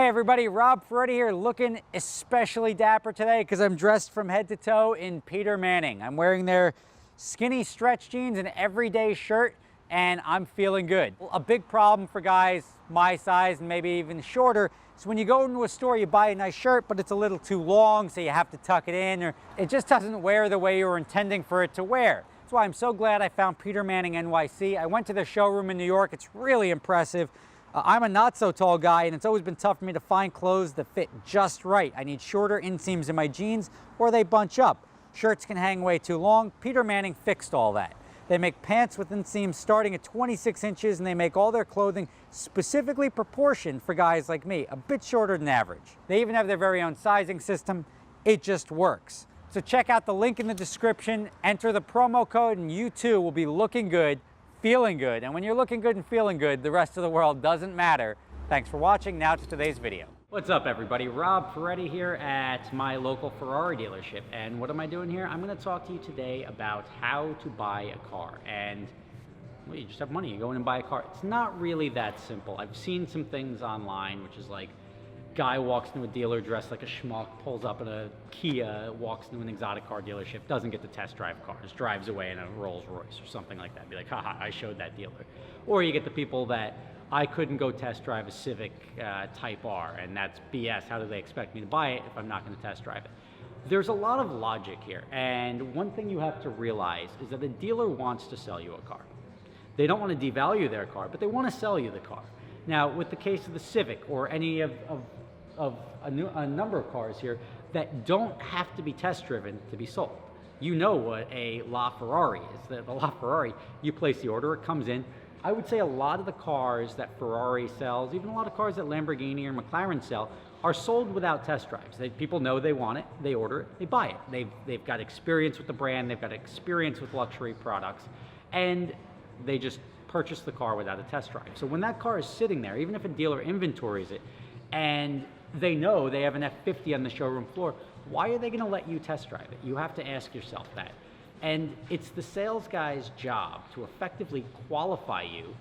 Hey everybody, Rob Ferrari here, looking especially dapper today because I'm dressed from head to toe in Peter Manning. I'm wearing their skinny stretch jeans and everyday shirt, and I'm feeling good. A big problem for guys my size and maybe even shorter is when you go into a store, you buy a nice shirt, but it's a little too long, so you have to tuck it in, or it just doesn't wear the way you were intending for it to wear. That's why I'm so glad I found Peter Manning NYC. I went to their showroom in New York. It's really impressive. I'm a not so tall guy, and it's always been tough for me to find clothes that fit just right. I need shorter inseams in my jeans or they bunch up. Shirts can hang way too long. Peter Manning fixed all that. They make pants with inseams starting at 26 inches, and they make all their clothing specifically proportioned for guys like me, a bit shorter than average. They even have their very own sizing system. It just works. So check out the link in the description, enter the promo code, and you too will be looking good, feeling good. And when you're looking good and feeling good, the rest of the world doesn't matter. Thanks for watching. Now to today's video. What's up everybody? Rob Ferrari here at my local Ferrari dealership. And what am I doing here? I'm going to talk to you today about how to buy a car. And well, you just have money, you go in and buy a car. It's not really that simple. I've seen some things online, which is like, guy walks into a dealer dressed like a schmuck, pulls up in a Kia, walks into an exotic car dealership, doesn't get to test drive cars, drives away in a Rolls Royce or something like that. Be like, haha, I showed that dealer. Or you get the people that, I couldn't go test drive a Civic Type R, and that's BS. How do they expect me to buy it if I'm not going to test drive it? There's a lot of logic here, and one thing you have to realize is that a dealer wants to sell you a car. They don't want to devalue their car, but they want to sell you the car. Now, with the case of the Civic or any of a number of cars here that don't have to be test driven to be sold. You know what a LaFerrari is. The LaFerrari, you place the order, it comes in. I would say a lot of the cars that Ferrari sells, even a lot of cars that Lamborghini or McLaren sell, are sold without test drives. People know they want it, they order it, they buy it. They've got experience with the brand, they've got experience with luxury products, and they just purchase the car without a test drive. So when that car is sitting there, even if a dealer inventories it, and they know they have an F50 on the showroom floor, why are they going to let you test drive it? You have to ask yourself that. And it's the sales guy's job to effectively qualify you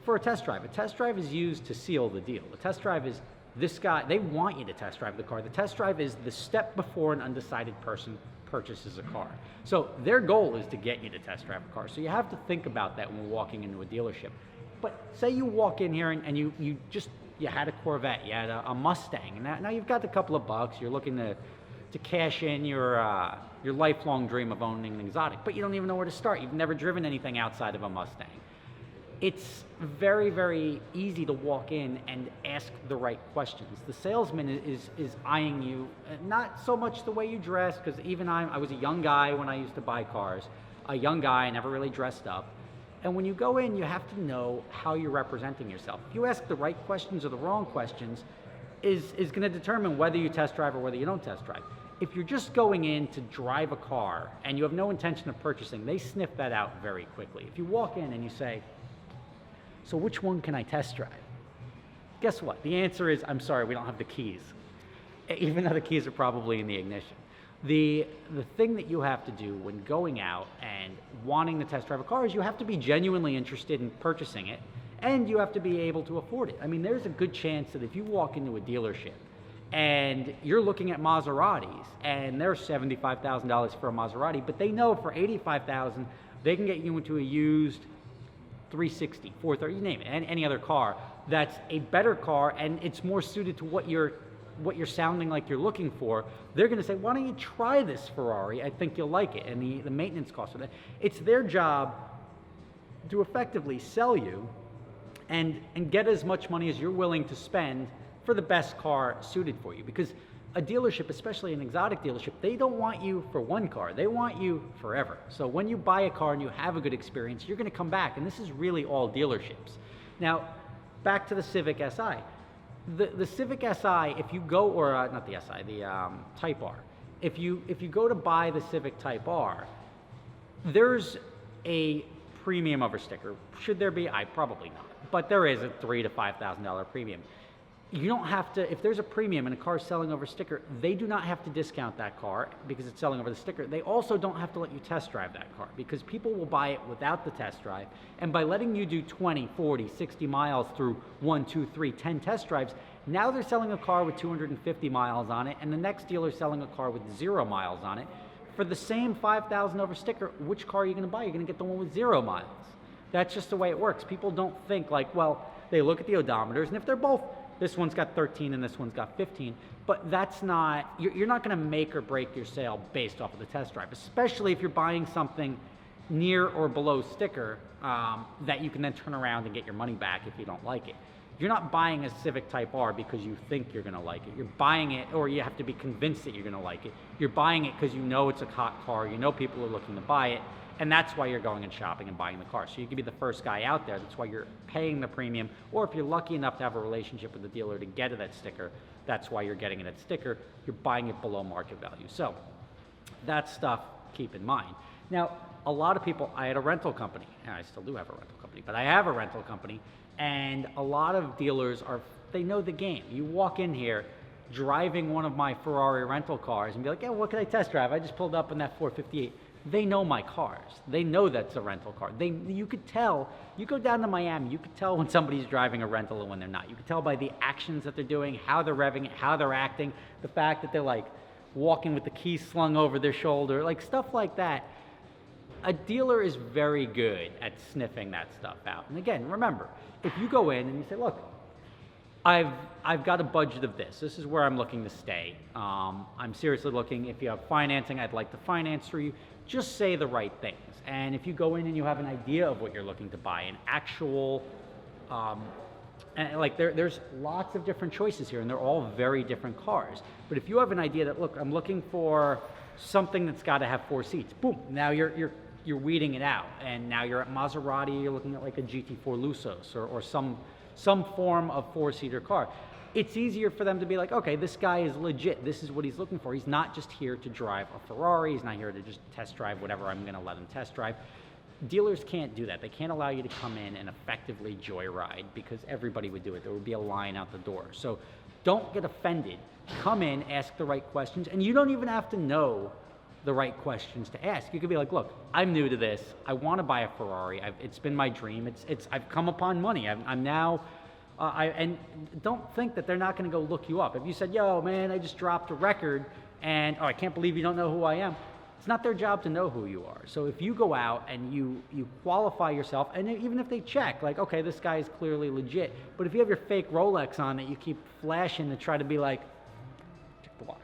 for a test drive. A test drive is used to seal the deal. The test drive is this guy, they want you to test drive the car. The test drive is the step before an undecided person purchases a car. So their goal is to get you to test drive a car. So you have to think about that when we're walking into a dealership. But say you walk in here and you had a Corvette, you had a Mustang, and now you've got a couple of bucks, you're looking to cash in your lifelong dream of owning an exotic, but you don't even know where to start. You've never driven anything outside of a Mustang. It's very, very easy to walk in and ask the right questions. The salesman is eyeing you, not so much the way you dress, because even I was a young guy when I used to buy cars, a young guy, never really dressed up. And when you go in, you have to know how you're representing yourself. If you ask the right questions or the wrong questions, is going to determine whether you test drive or whether you don't test drive. If you're just going in to drive a car and you have no intention of purchasing, they sniff that out very quickly. If you walk in and you say, so which one can I test drive? Guess what? The answer is, I'm sorry, we don't have the keys. Even though the keys are probably in the ignition. The thing that you have to do when going out and wanting to test drive a car is you have to be genuinely interested in purchasing it, and you have to be able to afford it. I mean, there's a good chance that if you walk into a dealership and you're looking at Maseratis and they're $75,000 for a Maserati, but they know for $85,000 they can get you into a used 360, 430, you name it, any other car that's a better car and it's more suited to what you're sounding like you're looking for, they're going to say, why don't you try this Ferrari? I think you'll like it. And the maintenance costs of that. It's their job to effectively sell you and get as much money as you're willing to spend for the best car suited for you. Because a dealership, especially an exotic dealership, they don't want you for one car. They want you forever. So when you buy a car and you have a good experience, you're going to come back. And this is really all dealerships. Now, back to the Civic Si. The Civic Si, if you go, or not the Si, the Type R, if you go to buy the Civic Type R, there's a premium over sticker. Should there be? Probably not. But there is a $3,000 to $5,000 premium. You don't have to, if there's a premium and a car is selling over sticker, they do not have to discount that car because it's selling over the sticker. They also don't have to let you test drive that car because people will buy it without the test drive. And by letting you do 20, 40, 60 miles through 1, 2, 3, 10 test drives, Now they're selling a car with 250 miles on it, and the next dealer's selling a car with 0 miles on it. For the same $5,000 over sticker, which car are you going to buy? You're going to get the one with 0 miles. That's just the way it works. People don't think like, well, they look at the odometers, and if they're both, this one's got 13 and this one's got 15, but that's not, you're not going to make or break your sale based off of the test drive, especially if you're buying something near or below sticker that you can then turn around and get your money back if you don't like it. You're not buying a Civic Type R because you think you're going to like it. You're buying it, or you have to be convinced that you're going to like it. You're buying it because you know it's a hot car, you know people are looking to buy it, and that's why you're going and shopping and buying the car. So you could be the first guy out there. That's why you're paying the premium, or if you're lucky enough to have a relationship with the dealer to get that sticker, that's why you're getting it at sticker. You're buying it below market value. So that stuff, keep in mind. Now, a lot of people, I had a rental company, and I still do have a rental company, but I have a rental company, and a lot of dealers they know the game. You walk in here driving one of my Ferrari rental cars and be like, yeah, what can I test drive? I just pulled up in that 458. They know my cars. They know that's a rental car. You could tell, you go down to Miami, you could tell when somebody's driving a rental and when they're not. You could tell by the actions that they're doing, how they're revving it, how they're acting, the fact that they're like walking with the keys slung over their shoulder, like stuff like that. A dealer is very good at sniffing that stuff out. And again, remember, if you go in and you say, look, I've got a budget of this. This is where I'm looking to stay. I'm seriously looking, if you have financing, I'd like to finance through you. Just say the right things. And if you go in and you have an idea of what you're looking to buy, an actual, and like there's lots of different choices here, and they're all very different cars. But if you have an idea that, look, I'm looking for something that's got to have 4 seats, boom, now you're weeding it out. And now you're at Maserati, you're looking at like a GT4 Lusos or some form of 4-seater car. It's easier for them to be like, okay, this guy is legit. This is what he's looking for. He's not just here to drive a Ferrari. He's not here to just test drive whatever I'm going to let him test drive. Dealers can't do that. They can't allow you to come in and effectively joyride because everybody would do it. There would be a line out the door. So don't get offended. Come in, ask the right questions, and you don't even have to know the right questions to ask. You could be like, look, I'm new to this. I want to buy a Ferrari. It's been my dream. I've come upon money. I'm now, and don't think that they're not going to go look you up. If you said, yo, man, I just dropped a record, and I can't believe you don't know who I am. It's not their job to know who you are. So if you go out and you qualify yourself, and even if they check, like, okay, this guy is clearly legit, but if you have your fake Rolex on that you keep flashing to try to be like, check the watch,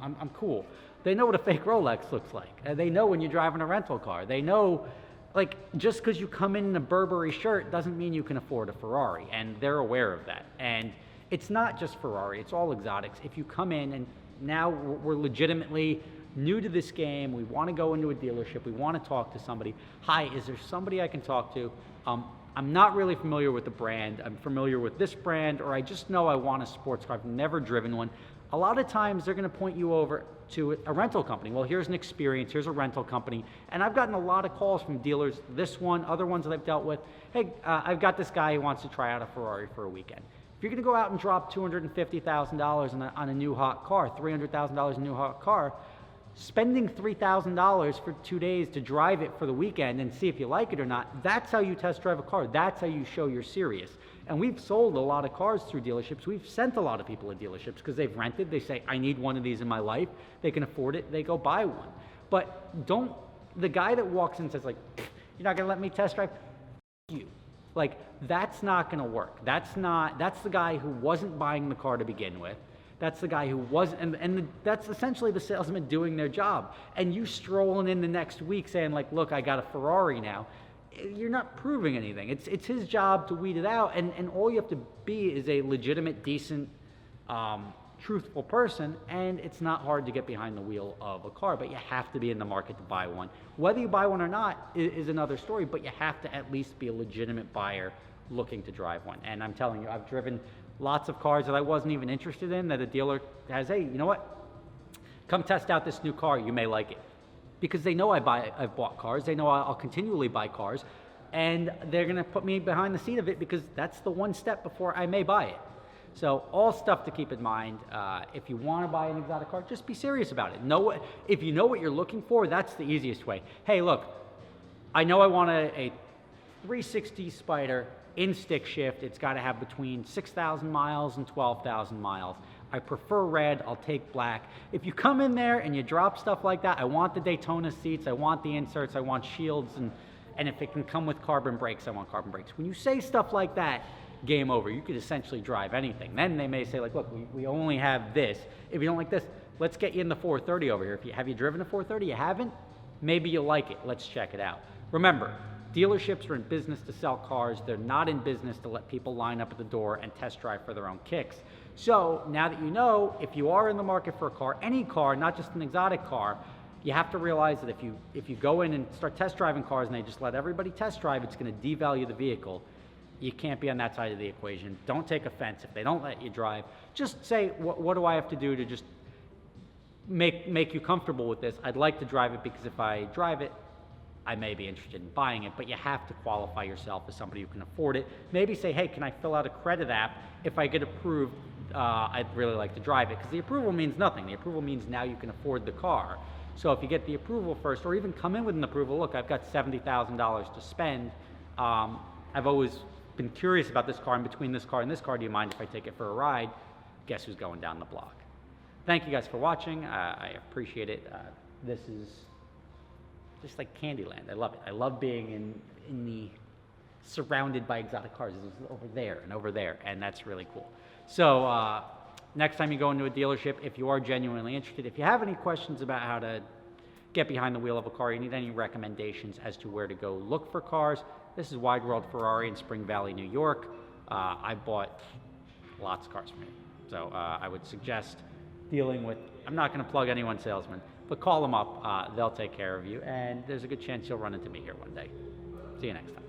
I'm cool. They know what a fake Rolex looks like. They know when you're driving a rental car. They know, like, just because you come in a Burberry shirt doesn't mean you can afford a Ferrari, and they're aware of that. And it's not just Ferrari, it's all exotics. If you come in and now we're legitimately new to this game, we want to go into a dealership, we want to talk to somebody. Hi, is there somebody I can talk to? I'm not really familiar with the brand. I'm familiar with this brand, or I just know I want a sports car. I've never driven one. A lot of times they're going to point you over to a rental company. Well, here's an experience, here's a rental company. And I've gotten a lot of calls from dealers, this one, other ones that I've dealt with. Hey, I've got this guy who wants to try out a Ferrari for a weekend. If you're going to go out and drop $250,000 on a new hot car, $300,000 on a new hot car, spending $3,000 for 2 days to drive it for the weekend and see if you like it or not, that's how you test drive a car. That's how you show you're serious. And we've sold a lot of cars through dealerships. We've sent a lot of people to dealerships because they've rented. They say, I need one of these in my life. They can afford it. They go buy one. But the guy that walks in and says, like, you're not going to let me test drive? You. Like, that's not going to work. That's the guy who wasn't buying the car to begin with. That's the guy who wasn't, and that's essentially the salesman doing their job. And you strolling in the next week saying, like, look, I got a Ferrari now. You're not proving anything. It's his job to weed it out, and all you have to be is a legitimate, decent, truthful person, and it's not hard to get behind the wheel of a car, but you have to be in the market to buy one. Whether you buy one or not is another story, but you have to at least be a legitimate buyer looking to drive one. And I'm telling you, I've driven lots of cars that I wasn't even interested in, that a dealer has, hey, you know what? Come test out this new car, you may like it. Because they know I've bought cars, they know I'll continually buy cars, and they're gonna put me behind the seat of it because that's the one step before I may buy it. So all stuff to keep in mind. If you wanna buy an exotic car, just be serious about it. If you know what you're looking for, that's the easiest way. Hey, look, I know I want a 360 Spider in stick shift, it's got to have between 6,000 miles and 12,000 miles. I prefer red, I'll take black. If you come in there and you drop stuff like that, I want the Daytona seats, I want the inserts, I want shields, and if it can come with carbon brakes, I want carbon brakes. When you say stuff like that, game over. You could essentially drive anything. Then they may say, like, look, we only have this. If you don't like this, let's get you in the 430 over here. Have you driven a 430? You haven't? Maybe you like it. Let's check it out. Remember, dealerships are in business to sell cars. They're not in business to let people line up at the door and test drive for their own kicks. So now that you know, if you are in the market for a car, any car, not just an exotic car, you have to realize that if you go in and start test driving cars and they just let everybody test drive, it's going to devalue the vehicle. You can't be on that side of the equation. Don't take offense if they don't let you drive. Just say, what do I have to do to just make you comfortable with this? I'd like to drive it because if I drive it, I may be interested in buying it, but you have to qualify yourself as somebody who can afford it. Maybe say, hey, can I fill out a credit app? If I get approved, I'd really like to drive it, because the approval means nothing. The approval means now you can afford the car. So if you get the approval first, or even come in with an approval, look, I've got $70,000 to spend. I've always been curious about this car, and between this car and this car, do you mind if I take it for a ride? Guess who's going down the block? Thank you guys for watching. I appreciate it. This is just like Candyland. I love it. I love being in the surrounded by exotic cars. It's over there, and that's really cool. So next time you go into a dealership, if you are genuinely interested, if you have any questions about how to get behind the wheel of a car, you need any recommendations as to where to go look for cars, this is Wide World Ferrari in Spring Valley, New York. I bought lots of cars from here. So I would suggest dealing with, I'm not going to plug anyone's salesman, but call them up. They'll take care of you, and there's a good chance you'll run into me here one day. See you next time.